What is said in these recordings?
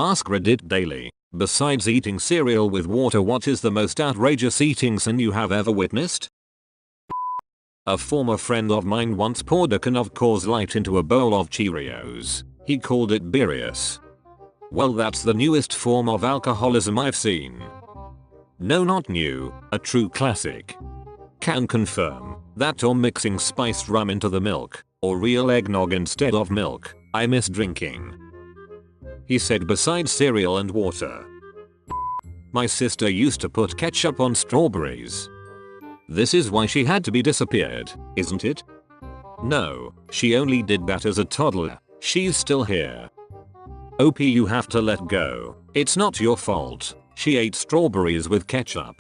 Ask Reddit daily. Besides eating cereal with water, what is the most outrageous eating sin you have ever witnessed? A former friend of mine once poured a can of Coors Light into a bowl of Cheerios. He called it beerious. Well, that's the newest form of alcoholism I've seen. No, not new, a true classic. Can confirm that, or mixing spiced rum into the milk, or real eggnog instead of milk. I miss drinking. He said besides cereal and water. My sister used to put ketchup on strawberries. This is why she had to be disappeared, isn't it? No, she only did that as a toddler. She's still here. OP, you have to let go. It's not your fault. She ate strawberries with ketchup.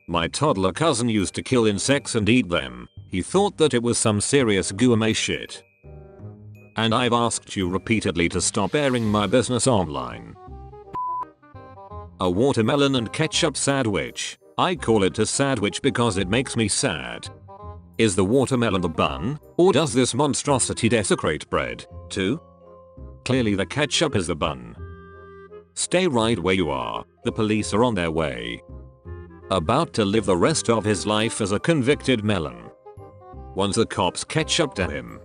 My toddler cousin used to kill insects and eat them. He thought that it was some serious gourmet shit. And I've asked you repeatedly to stop airing my business online. A watermelon and ketchup sandwich. I call it a sandwich because it makes me sad. Is the watermelon the bun, or does this monstrosity desecrate bread, too? Clearly the ketchup is the bun. Stay right where you are, the police are on their way. About to live the rest of his life as a convicted melon. Once the cops catch up to him.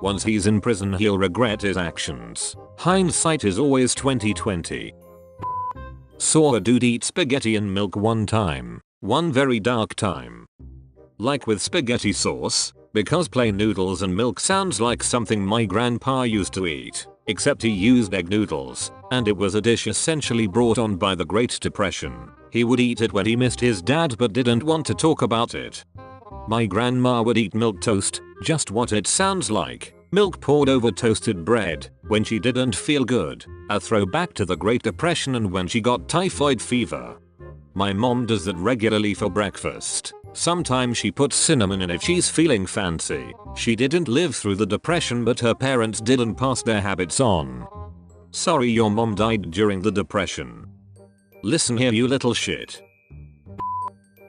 Once he's in prison, he'll regret his actions. Hindsight is always 20/20. Saw a dude eat spaghetti and milk one time. One very dark time. Like with spaghetti sauce, because plain noodles and milk sounds like something my grandpa used to eat, except he used egg noodles, and it was a dish essentially brought on by the Great Depression. He would eat it when he missed his dad but didn't want to talk about it. My grandma would eat milk toast, just what it sounds like. Milk poured over toasted bread, when she didn't feel good. A throwback to the Great Depression and when she got typhoid fever. My mom does that regularly for breakfast. Sometimes she puts cinnamon in if she's feeling fancy. She didn't live through the depression, but her parents did and passed their habits on. Sorry your mom died during the depression. Listen here, you little shit.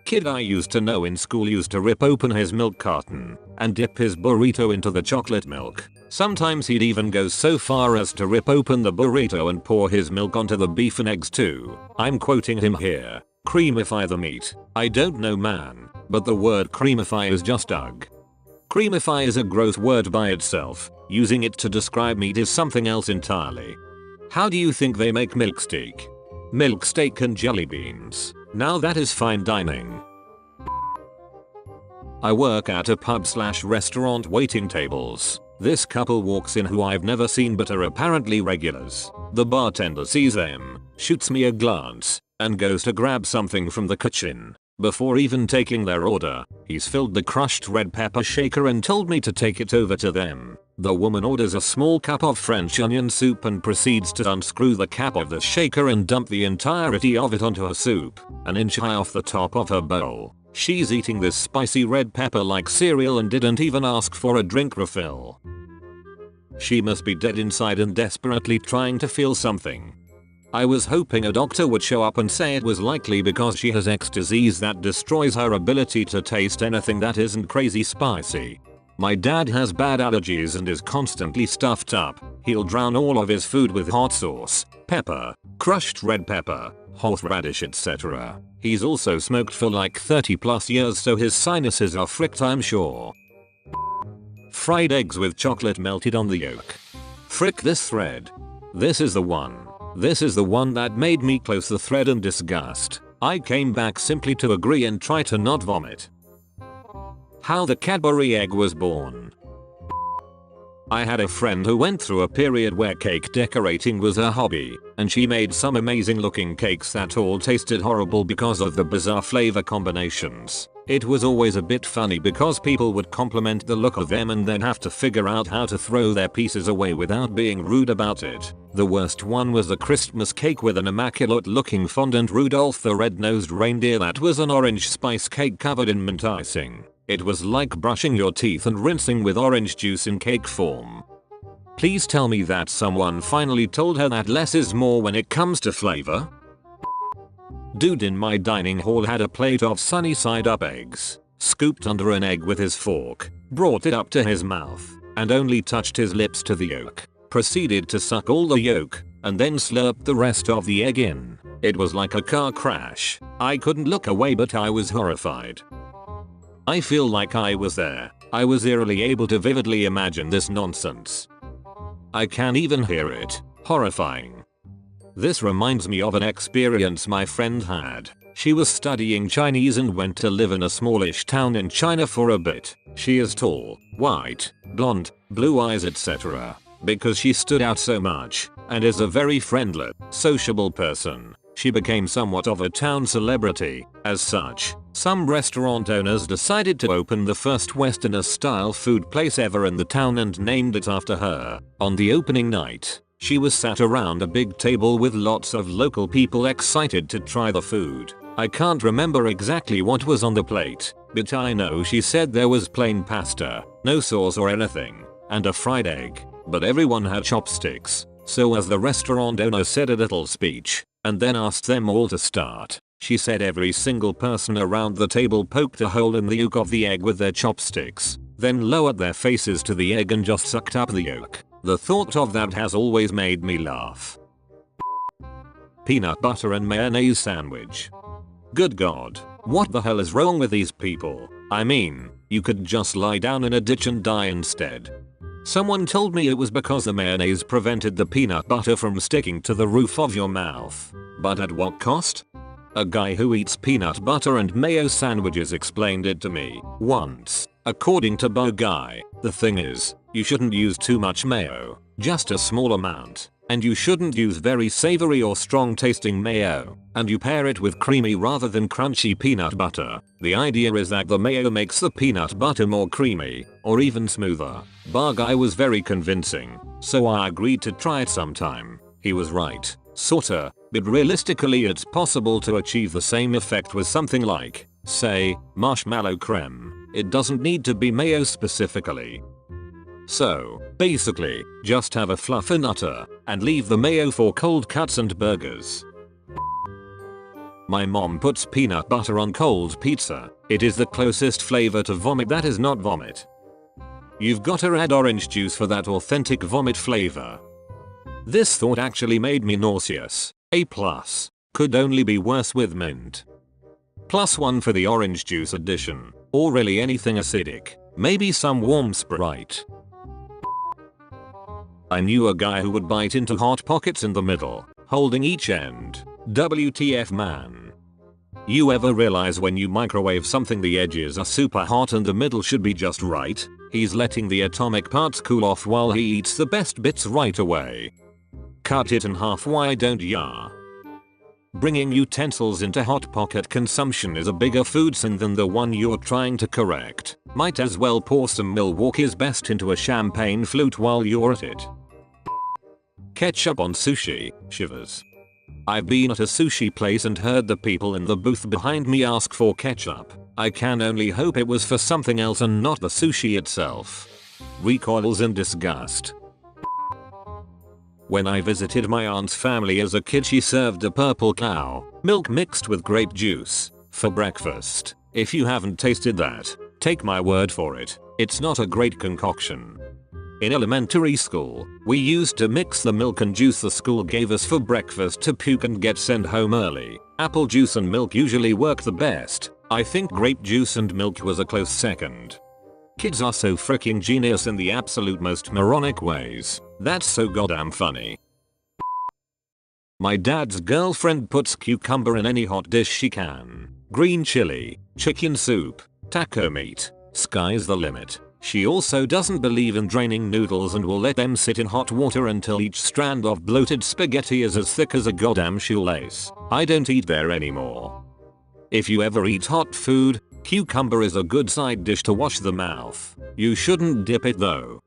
Kid I used to know in school used to rip open his milk carton and dip his burrito into the chocolate milk. Sometimes he'd even go so far as to rip open the burrito and pour his milk onto the beef and eggs too. I'm quoting him here. Creamify the meat. I don't know, man, but the word creamify is just ugh. Creamify is a gross word by itself. Using it to describe meat is something else entirely. How do you think they make milk steak? Milk steak and jelly beans. Now that is fine dining. I work at a pub/restaurant waiting tables. This couple walks in who I've never seen but are apparently regulars. The bartender sees them, shoots me a glance, and goes to grab something from the kitchen. Before even taking their order, he's filled the crushed red pepper shaker and told me to take it over to them. The woman orders a small cup of French onion soup and proceeds to unscrew the cap of the shaker and dump the entirety of it onto her soup, an inch high off the top of her bowl. She's eating this spicy red pepper like cereal and didn't even ask for a drink refill. She must be dead inside and desperately trying to feel something. I was hoping a doctor would show up and say it was likely because she has X disease that destroys her ability to taste anything that isn't crazy spicy. My dad has bad allergies and is constantly stuffed up. He'll drown all of his food with hot sauce, pepper, crushed red pepper, horseradish, etc. He's also smoked for like 30+ years, so his sinuses are fricked, I'm sure. Fried eggs with chocolate melted on the yolk. Frick this thread. This is the one. This is the one that made me close the thread in disgust. I came back simply to agree and try to not vomit. How the Cadbury egg was born. I had a friend who went through a period where cake decorating was her hobby, and she made some amazing looking cakes that all tasted horrible because of the bizarre flavor combinations. It was always a bit funny because people would compliment the look of them and then have to figure out how to throw their pieces away without being rude about it. The worst one was a Christmas cake with an immaculate looking fondant Rudolph the red-nosed reindeer that was an orange spice cake covered in mint icing. It was like brushing your teeth and rinsing with orange juice in cake form. Please tell me that someone finally told her that less is more when it comes to flavor. Dude in my dining hall had a plate of sunny side up eggs, scooped under an egg with his fork, brought it up to his mouth, and only touched his lips to the yolk. Proceeded to suck all the yolk, and then slurped the rest of the egg in. It was like a car crash. I couldn't look away, but I was horrified. I feel like I was there. I was eerily able to vividly imagine this nonsense. I can even hear it. Horrifying. This reminds me of an experience my friend had. She was studying Chinese and went to live in a smallish town in China for a bit. She is tall, white, blonde, blue eyes, etc. Because she stood out so much and is a very friendly, sociable person, she became somewhat of a town celebrity. As such, some restaurant owners decided to open the first Westerner-style food place ever in the town and named it after her. On the opening night, she was sat around a big table with lots of local people excited to try the food. I can't remember exactly what was on the plate, but I know she said there was plain pasta, no sauce or anything, and a fried egg, but everyone had chopsticks. So as the restaurant owner said a little speech, and then asked them all to start, she said every single person around the table poked a hole in the yolk of the egg with their chopsticks, then lowered their faces to the egg and just sucked up the yolk. The thought of that has always made me laugh. Peanut butter and mayonnaise sandwich. Good God, what the hell is wrong with these people? I mean, you could just lie down in a ditch and die instead. Someone told me it was because the mayonnaise prevented the peanut butter from sticking to the roof of your mouth. But at what cost? A guy who eats peanut butter and mayo sandwiches explained it to me once. According to Bo Guy, the thing is, you shouldn't use too much mayo, just a small amount. And you shouldn't use very savory or strong tasting mayo, and you pair it with creamy rather than crunchy peanut butter. The idea is that the mayo makes the peanut butter more creamy, or even smoother. Bar Guy was very convincing, so I agreed to try it sometime. He was right, sorta, but realistically it's possible to achieve the same effect with something like, say, marshmallow creme. It doesn't need to be mayo specifically. So, basically, just have a fluffernutter and leave the mayo for cold cuts and burgers. My mom puts peanut butter on cold pizza. It is the closest flavor to vomit that is not vomit. You've gotta add orange juice for that authentic vomit flavor. This thought actually made me nauseous. A+. Could only be worse with mint. +1 for the orange juice addition. Or really anything acidic. Maybe some warm Sprite. I knew a guy who would bite into hot pockets in the middle, holding each end. WTF man. You ever realize when you microwave something the edges are super hot and the middle should be just right? He's letting the atomic parts cool off while he eats the best bits right away. Cut it in half, why don't ya? Bringing utensils into hot pocket consumption is a bigger food sin than the one you're trying to correct. Might as well pour some Milwaukee's Best into a champagne flute while you're at it. Ketchup on sushi, shivers. I've been at a sushi place and heard the people in the booth behind me ask for ketchup. I can only hope it was for something else and not the sushi itself. Recoils in disgust. When I visited my aunt's family as a kid, she served a purple cow milk mixed with grape juice for breakfast. If you haven't tasted that, take my word for it, it's not a great concoction. In elementary school, we used to mix the milk and juice the school gave us for breakfast to puke and get sent home early. Apple juice and milk usually work the best. I think grape juice and milk was a close second. Kids are so freaking genius in the absolute most moronic ways. That's so goddamn funny. My dad's girlfriend puts cucumber in any hot dish she can. Green chili, chicken soup, taco meat. Sky's the limit. She also doesn't believe in draining noodles and will let them sit in hot water until each strand of bloated spaghetti is as thick as a goddamn shoelace. I don't eat there anymore. If you ever eat hot food, cucumber is a good side dish to wash the mouth. You shouldn't dip it though.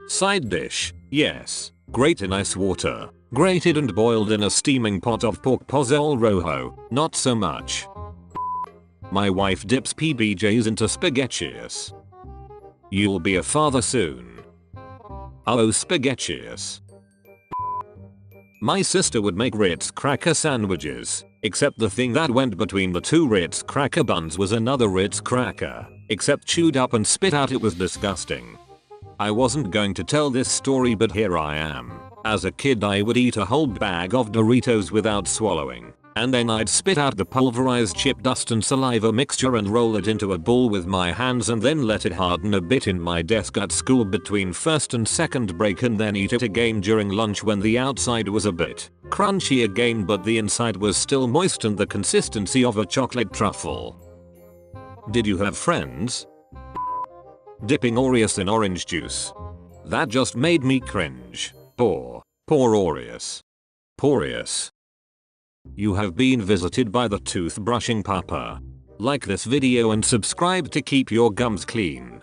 Side dish, yes. Great in ice water. Grated and boiled in a steaming pot of pork pozole rojo. Not so much. My wife dips PBJs into spaghettius. You'll be a father soon. Oh, spaghettius. My sister would make Ritz cracker sandwiches, except the thing that went between the two Ritz cracker buns was another Ritz cracker, except chewed up and spit out. It was disgusting. I wasn't going to tell this story, but here I am. As a kid I would eat a whole bag of Doritos without swallowing, and then I'd spit out the pulverized chip dust and saliva mixture and roll it into a ball with my hands and then let it harden a bit in my desk at school between first and second break and then eat it again during lunch when the outside was a bit crunchy again but the inside was still moist and the consistency of a chocolate truffle. Did you have friends dipping Oreos in orange juice? That just made me cringe. Poor Oreos. Porious. You have been visited by the toothbrushing papa. Like this video and subscribe to keep your gums clean.